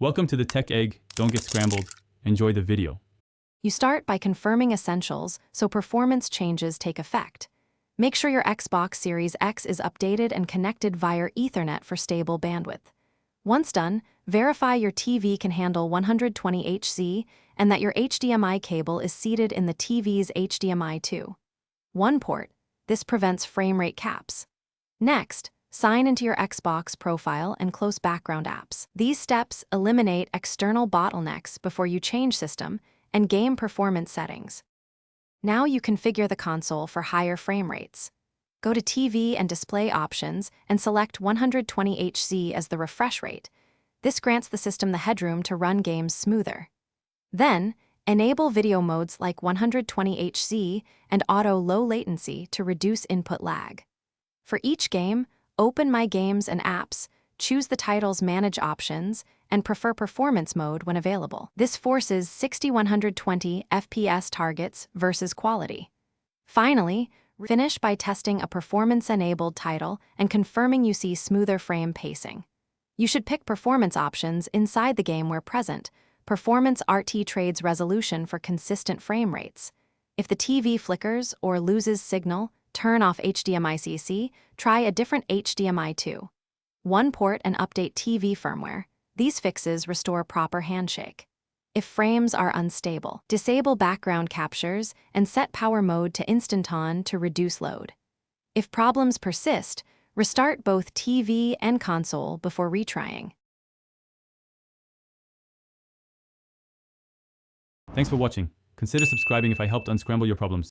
Welcome to the Tech Egg. Don't get scrambled. Enjoy the video. You start by confirming essentials so performance changes take effect. Make sure your Xbox Series X is updated and connected via Ethernet for stable bandwidth. Once done, verify your TV can handle 120Hz and that your HDMI cable is seated in the TV's HDMI 2.1 port. This prevents frame rate caps. Next, sign into your Xbox profile and close background apps. These steps eliminate external bottlenecks before you change system and game performance settings. Now you configure the console for higher frame rates. Go to TV and display options and select 120Hz as the refresh rate. This grants the system the headroom to run games smoother. Then, enable video modes like 120Hz and auto low latency to reduce input lag. For each game, open My Games and Apps, choose the title's Manage options, and prefer Performance mode when available. This forces 60-120 FPS targets versus quality. Finally, finish by testing a performance-enabled title and confirming you see smoother frame pacing. You should pick performance options inside the game where present. Performance RT trades resolution for consistent frame rates. If the TV flickers or loses signal, turn off HDMI CC, try a different HDMI 2.1 port and update TV firmware. These fixes restore proper handshake. If frames are unstable, disable background captures and set power mode to instant on to reduce load. If problems persist, restart both TV and console before retrying. Thanks for watching. Consider subscribing if I helped unscramble your problems.